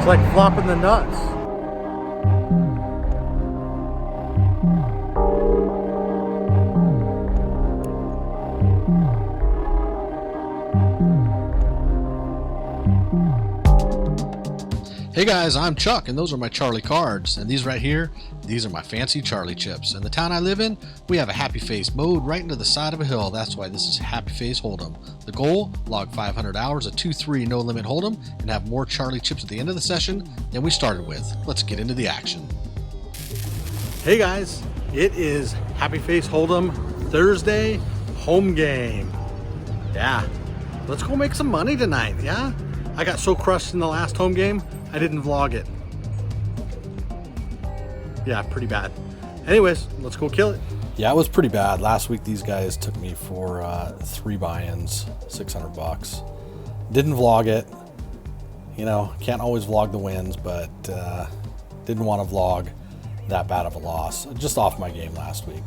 It's like flopping the nuts. Hey guys, I'm Chuck, and those are my Charlie cards, and these right here, these are my fancy Charlie chips. In the town I live in, we have a happy face mowed right into the side of a hill. That's why this is Happy Face Holdem. The goal, log 500 hours of 2-3 no limit Holdem and have more Charlie chips at the end of the session than we started with. Let's get into the action. Hey guys, it is Happy Face Holdem Thursday home game. Yeah, let's go make some money tonight, yeah? I got so crushed in the last home game, I didn't vlog it. Yeah, pretty bad. Anyways, let's go kill it. Yeah, it was pretty bad. Last week, these guys took me for 3 buy-ins, $600. Didn't vlog it. You know, can't always vlog the wins, but didn't want to vlog that bad of a loss. Just off my game last week.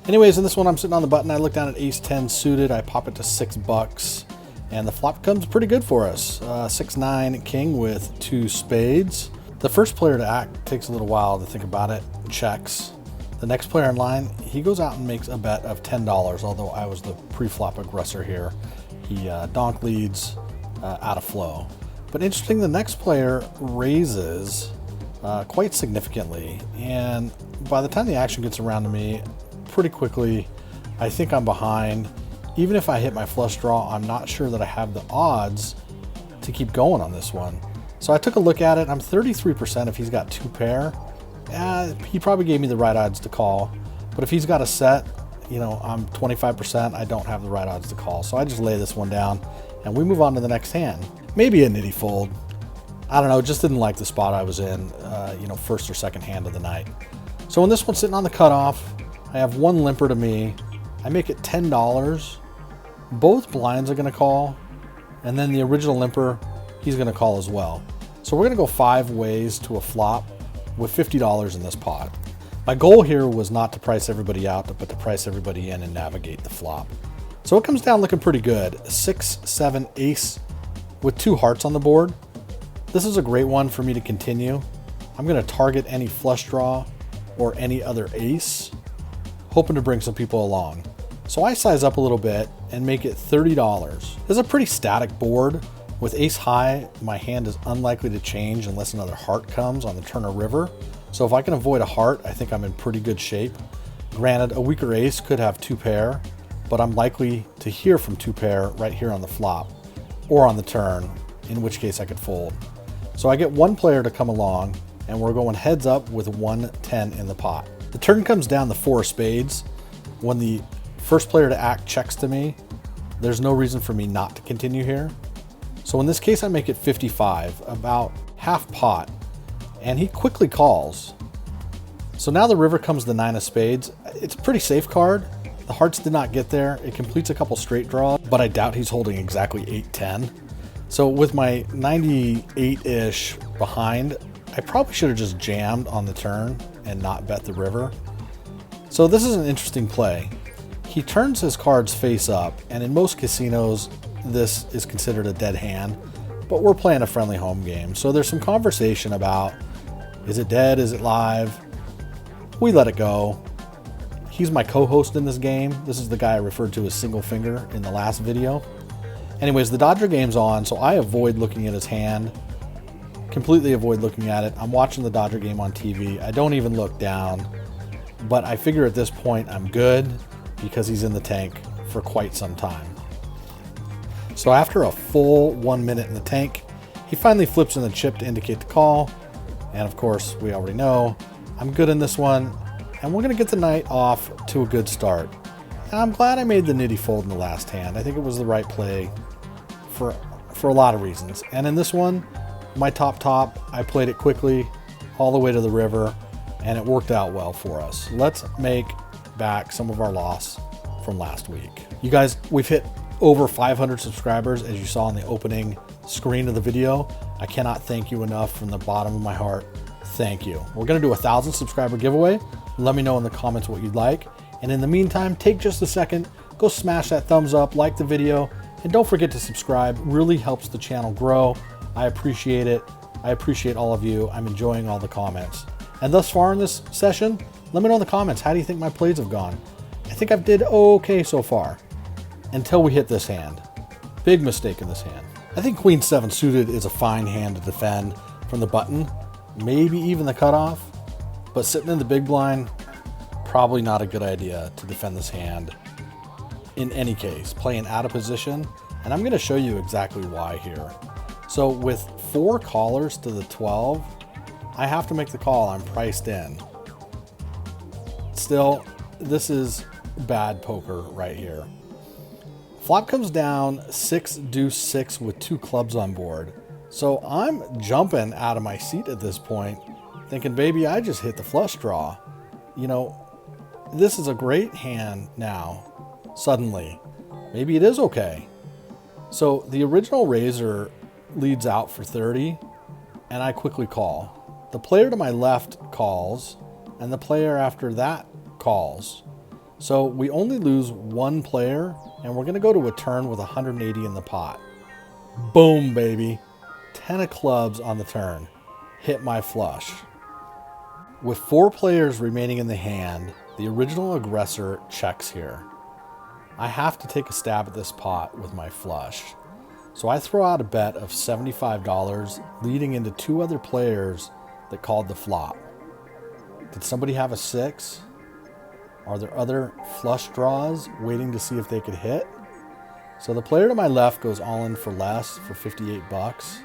Anyways, in this one, I'm sitting on the button. I look down at ace 10 suited. I pop it to $6. And the flop comes pretty good for us. 6-9 king with 2 spades. The first player to act takes a little while to think about it, checks. The next player in line, he goes out and makes a bet of $10, although I was the pre-flop aggressor here. He donk leads out of flow. But interesting, the next player raises quite significantly. And by the time the action gets around to me, pretty quickly, I think I'm behind. Even if I hit my flush draw, I'm not sure that I have the odds to keep going on this one. So I took a look at it. I'm 33% if he's got 2 pair. He probably gave me the right odds to call. But if he's got a set, you know, I'm 25%. I don't have the right odds to call. So I just lay this one down and we move on to the next hand. Maybe a nitty fold. I don't know, just didn't like the spot I was in, you know, first or second hand of the night. So when this one's sitting on the cutoff, I have 1 limper to me. I make it $10. Both blinds are going to call, and then the original limper, he's going to call as well. So we're going to go 5 ways to a flop with $50 in this pot. My goal here was not to price everybody out, but to price everybody in and navigate the flop. So it comes down looking pretty good. 6, 7, ace with 2 hearts on the board. This is a great one for me to continue. I'm going to target any flush draw or any other ace, hoping to bring some people along. So I size up a little bit and make it $30. This is a pretty static board. With ace high, my hand is unlikely to change unless another heart comes on the turn or river. So if I can avoid a heart, I think I'm in pretty good shape. Granted, a weaker ace could have 2 pair, but I'm likely to hear from 2 pair right here on the flop or on the turn, in which case I could fold. So I get 1 player to come along and we're going heads up with 110 in the pot. The turn comes down the 4 of spades. When the first player to act checks to me, there's no reason for me not to continue here. So in this case, I make it 55, about half pot, and he quickly calls. So now the river comes the 9 of spades. It's a pretty safe card. The hearts did not get there. It completes a couple straight draws, but I doubt he's holding exactly 8-10. So with my 98-ish behind, I probably should have just jammed on the turn and not bet the river. So this is an interesting play. He turns his cards face up, and in most casinos, this is considered a dead hand, but we're playing a friendly home game. So there's some conversation about, is it dead? Is it live? We let it go. He's my co-host in this game. This is the guy I referred to as Single Finger in the last video. Anyways, the Dodger game's on, so I avoid looking at his hand. Completely avoid looking at it. I'm watching the Dodger game on TV. I don't even look down, but I figure at this point I'm good, because he's in the tank for quite some time. So after a full 1 minute in the tank, he finally flips in the chip to indicate the call. And of course, we already know I'm good in this one, and we're going to get the night off to a good start. And I'm glad I made the nitty fold in the last hand. I think it was the right play for a lot of reasons. And in this one, my top, I played it quickly all the way to the river, and it worked out well for us. Let's make back some of our loss from last week. You guys, we've hit over 500 subscribers, as you saw on the opening screen of the video. I cannot thank you enough from the bottom of my heart. Thank you. We're going to do a 1,000 subscriber giveaway. Let me know in the comments what you'd like. And in the meantime, take just a second, go smash that thumbs up, like the video, and don't forget to subscribe. It really helps the channel grow. I appreciate it. I appreciate all of you. I'm enjoying all the comments. And thus far in this session, let me know in the comments, how do you think my plays have gone? I think I've did okay so far, until we hit this hand. Big mistake in this hand. I think Queen 7 suited is a fine hand to defend from the button, maybe even the cutoff, but sitting in the big blind, probably not a good idea to defend this hand in any case. Playing out of position, and I'm going to show you exactly why here. So with 4 callers to the 12, I have to make the call. I'm priced in. Still, this is bad poker right here. Flop comes down 6 deuce 6 with 2 clubs on board. So I'm jumping out of my seat at this point, thinking, baby, I just hit the flush draw. You know, this is a great hand now. Suddenly, maybe it is okay. So the original raiser leads out for 30, and I quickly call. The player to my left calls, and the player after that calls. So we only lose 1 player, and we're going to go to a turn with 180 in the pot. Boom, baby. 10 of clubs on the turn. Hit my flush. With 4 players remaining in the hand, the original aggressor checks here. I have to take a stab at this pot with my flush. So I throw out a bet of $75, leading into 2 other players that called the flop. Did somebody have a 6? Are there other flush draws waiting to see if they could hit? So the player to my left goes all in for less, for 58 bucks.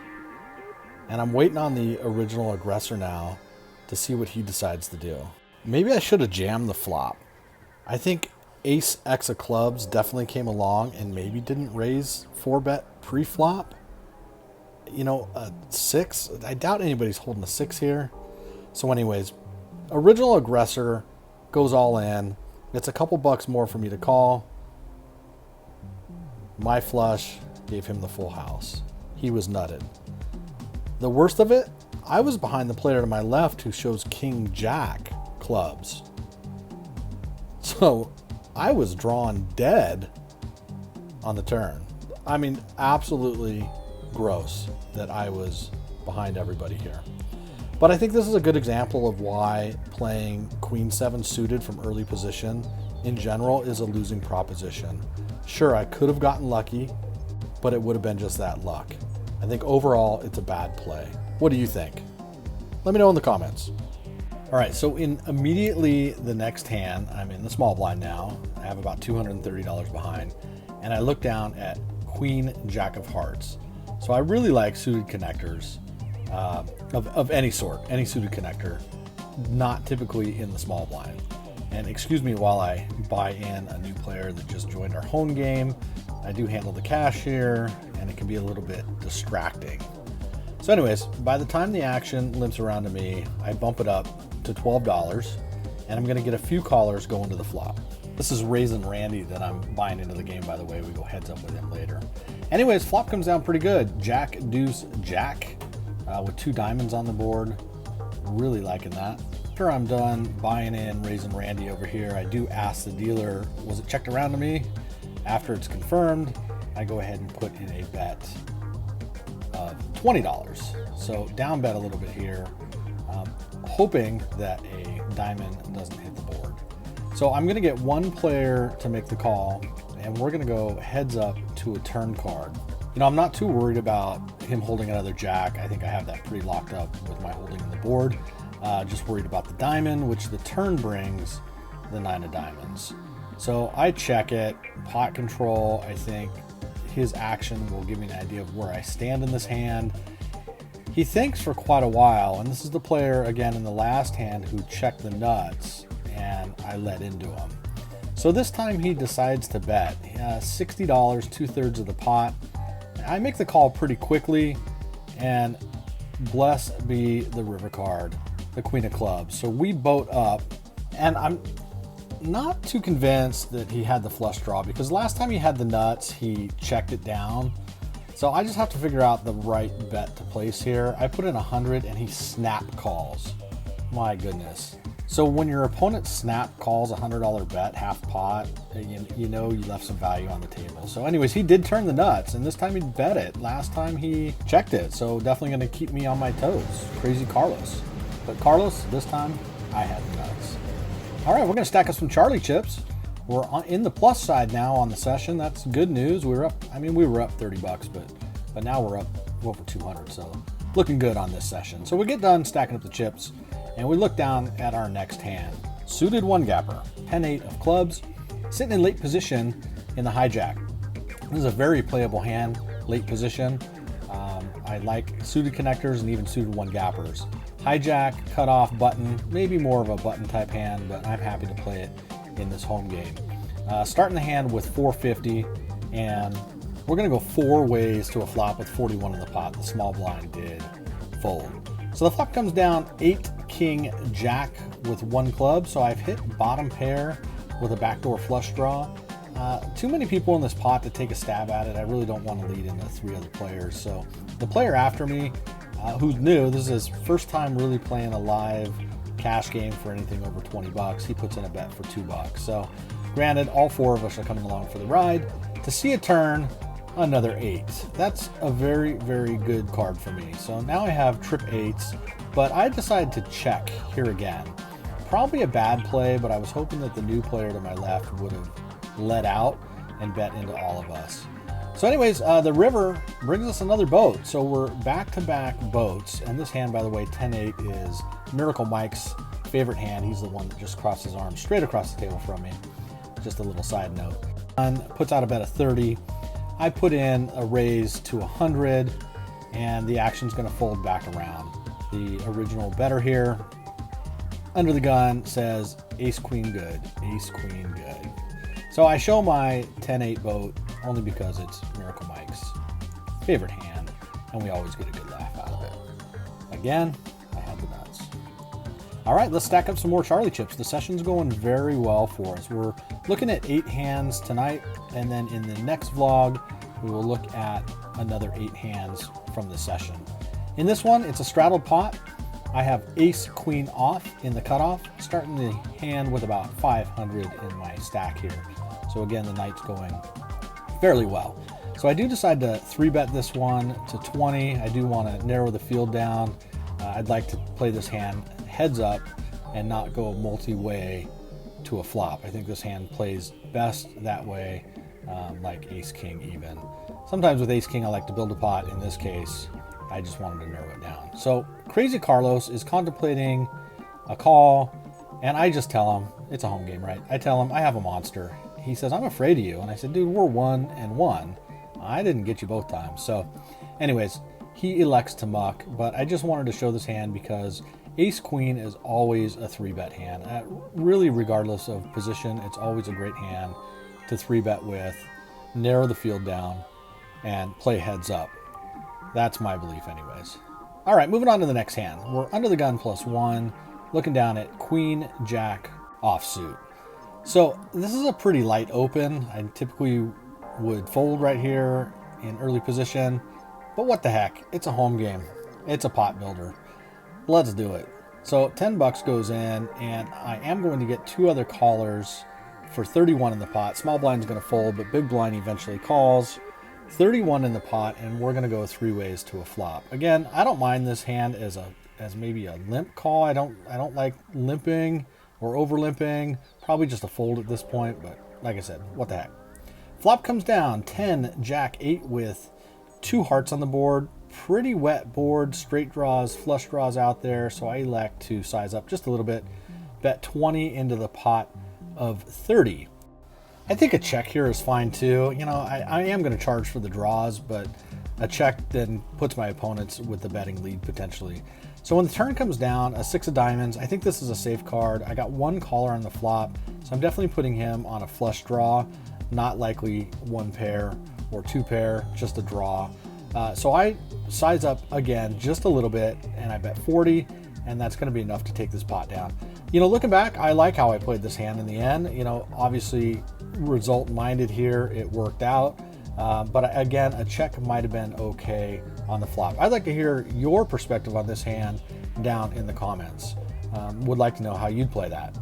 And I'm waiting on the original aggressor now to see what he decides to do. Maybe I should have jammed the flop. I think Ace X of clubs definitely came along and maybe didn't raise 4-bet pre-flop. You know, a 6, I doubt anybody's holding a 6 here. So anyways, original aggressor goes all in. It's a couple bucks more for me to call. My flush gave him the full house. He was nutted. The worst of it, I was behind the player to my left who shows King Jack clubs. So I was drawn dead on the turn. I mean, absolutely gross that I was behind everybody here. But I think this is a good example of why playing Queen 7 suited from early position in general is a losing proposition. Sure, I could have gotten lucky, but it would have been just that luck. I think overall it's a bad play. What do you think? Let me know in the comments. All right, so in immediately the next hand, I'm in the small blind now. I have about $230 behind, and I look down at Queen Jack of Hearts. So I really like suited connectors of any sort, any suited connector, not typically in the small blind. And excuse me while I buy in a new player that just joined our home game. I do handle the cash here, and it can be a little bit distracting. So anyways, by the time the action limps around to me, I bump it up to $12, and I'm going to get a few callers going to the flop. This is Raisin Randy that I'm buying into the game, by the way. We go heads up with him later. Anyways, flop comes down pretty good. Jack, deuce, jack with 2 diamonds on the board. Really liking that. After I'm done buying in Raisin Randy over here, I do ask the dealer, was it checked around to me? After it's confirmed, I go ahead and put in a bet of $20. So down bet a little bit here, hoping that a diamond doesn't hit the board. So I'm going to get 1 player to make the call, and we're going to go heads up to a turn card. You know, I'm not too worried about him holding another jack. I think I have that pretty locked up with my holding on the board. Just worried about the diamond, which the turn brings the 9 of diamonds. So I check it, pot control. I think his action will give me an idea of where I stand in this hand. He thinks for quite a while, and this is the player again in the last hand who checked the nuts, and I let into him. So this time he decides to bet $60, 2/3 of the pot. I make the call pretty quickly, and blessed be the river card, the Queen of Clubs. So we boat up, and I'm not too convinced that he had the flush draw, because last time he had the nuts, he checked it down. So I just have to figure out the right bet to place here. I put in 100 and he snap calls. My goodness. So when your opponent snap calls a $100 bet half pot, you know you left some value on the table. So anyways, he did turn the nuts, and this time he bet it. Last time he checked it, so definitely going to keep me on my toes. Crazy Carlos. But Carlos, this time I had the nuts. All right, we're going to stack up some Charlie chips. We're in the plus side now on the session. That's good news. We were up 30 bucks, but now we're up over 200. So looking good on this session. So we get done stacking up the chips, and we look down at our next hand. Suited one gapper, 10-8 of clubs, sitting in late position in the hijack. This is a very playable hand, late position. I like suited connectors and even suited one gappers. Hijack, cutoff, button, maybe more of a button type hand, but I'm happy to play it in this home game. Starting the hand with 450, and we're gonna go 4 ways to a flop with 41 in the pot. The small blind did fold. So the flop comes down 8 king jack with 1 club. So I've hit bottom pair with a backdoor flush draw. Too many people in this pot to take a stab at it. I really don't want to lead into 3 other players. So the player after me, who's new, this is his first time really playing a live cash game for anything over 20 bucks. He puts in a bet for 2 bucks. So granted, all 4 of us are coming along for the ride. To see a turn, another 8. That's a very, very good card for me. So now I have trip 8s, but I decided to check here again. Probably a bad play, but I was hoping that the new player to my left would have let out and bet into all of us. So anyways, the river brings us another boat. So we're back-to-back boats. And this hand, by the way, 10-8 is Miracle Mike's favorite hand. He's the one that just crossed his arms straight across the table from me. Just a little side note. And puts out a bet of 30. I put in a raise to 100, and the action's going to fold back around. The original better here, under the gun, says ace queen good, ace queen good. So I show my 10-8 boat only because it's Miracle Mike's favorite hand, and we always get a good laugh out of it. Again, I had the nuts. All right, let's stack up some more Charlie chips. The session's going very well for us. We're looking at 8 hands tonight, and then in the next vlog, we will look at another 8 hands from the session. In this one, it's a straddled pot. I have ace queen off in the cutoff, starting the hand with about 500 in my stack here. So again, the night's going fairly well. So I do decide to 3-bet this one to 20. I do want to narrow the field down. I'd like to play this hand heads up and not go multi-way to a flop. I think this hand plays best that way, like ace king even. Sometimes with ace king I like to build a pot. In this case, I just wanted to narrow it down. So Crazy Carlos is contemplating a call, and I just tell him, it's a home game, right? I tell him I have a monster. He says, I'm afraid of you. And I said, dude, we're 1-1. I didn't get you both times. So anyways, he elects to muck, but I just wanted to show this hand because ace queen is always a 3-bet hand. Really, regardless of position, it's always a great hand to 3-bet with, narrow the field down, and play heads up. That's my belief anyways. All right, moving on to the next hand. We're under the gun +1, looking down at queen jack offsuit. So this is a pretty light open. I typically would fold right here in early position, but what the heck? It's a home game. It's a pot builder. Let's do it. So 10 bucks goes in, and I am going to get 2 other callers for 31 in the pot. Small blind is going to fold, but big blind eventually calls. 31 in the pot, and we're going to go 3 ways to a flop. Again, I don't mind this hand as maybe a limp call. I don't like limping or over limping. Probably just a fold at this point, but like I said, what the heck. Flop comes down 10 jack 8 with 2 hearts on the board. Pretty wet board, straight draws, flush draws out there, so I elect to size up just a little bit. Bet 20 into the pot of 30. I think a check here is fine too. You know, I am going to charge for the draws, but a check then puts my opponents with the betting lead potentially. So when the turn comes down, a 6 of diamonds, I think this is a safe card. I got 1 caller on the flop, so I'm definitely putting him on a flush draw. Not likely 1 pair or 2 pair, just a draw. So I size up again just a little bit, and I bet 40, and that's going to be enough to take this pot down. You know, looking back, I like how I played this hand in the end. You know, obviously result minded here, it worked out. But again, a check might have been okay on the flop. I'd like to hear your perspective on this hand down in the comments. Would like to know how you'd play that.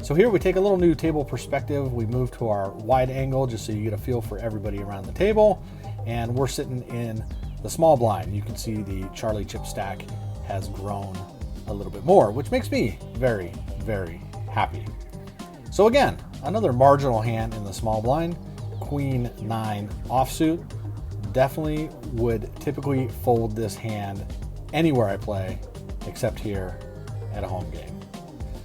So here we take a little new table perspective. We move to our wide angle just so you get a feel for everybody around the table. And we're sitting in the small blind. You can see the Charlie chip stack has grown a little bit more, which makes me very, very happy. So again, another marginal hand in the small blind, Queen 9 offsuit. Definitely would typically fold this hand anywhere I play except here at a home game.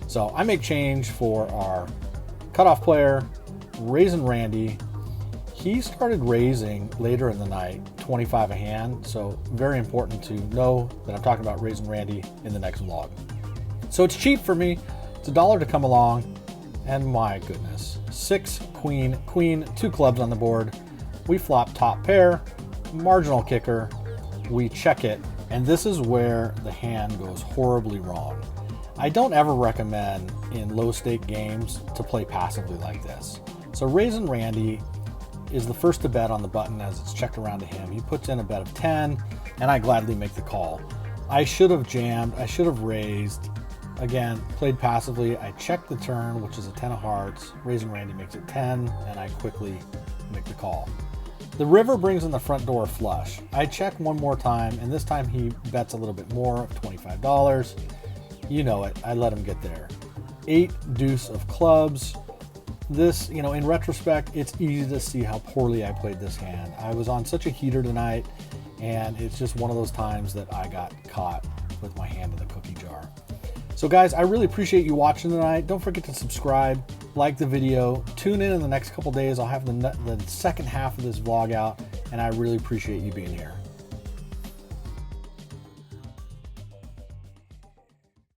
So I make change for our cutoff player, Raisin Randy. He started raising later in the night, 25 a hand, so very important to know that I'm talking about Raisin Randy in the next vlog. So it's cheap for me. It's $1 to come along, and my goodness, 6 queen, queen, 2 clubs on the board. We flop top pair, marginal kicker, we check it, and this is where the hand goes horribly wrong. I don't ever recommend in low stake games to play passively like this. So Raisin Randy is the first to bet on the button as it's checked around to him. He puts in a bet of 10, and I gladly make the call. I should have jammed, I should have raised. Again, played passively. I check the turn, which is a 10 of hearts. Raisin Randy makes it 10, and I quickly make the call. The river brings in the front door flush. I check one more time, and this time he bets a little bit more, $25. You know it, I let him get there. 8 deuce of clubs. This, you know, in retrospect, it's easy to see how poorly I played this hand. I was on such a heater tonight, and it's just one of those times that I got caught with my hand in the cookie jar. So guys, I really appreciate you watching tonight. Don't forget to subscribe, like the video, tune in the next couple days. I'll have the second half of this vlog out, and I really appreciate you being here.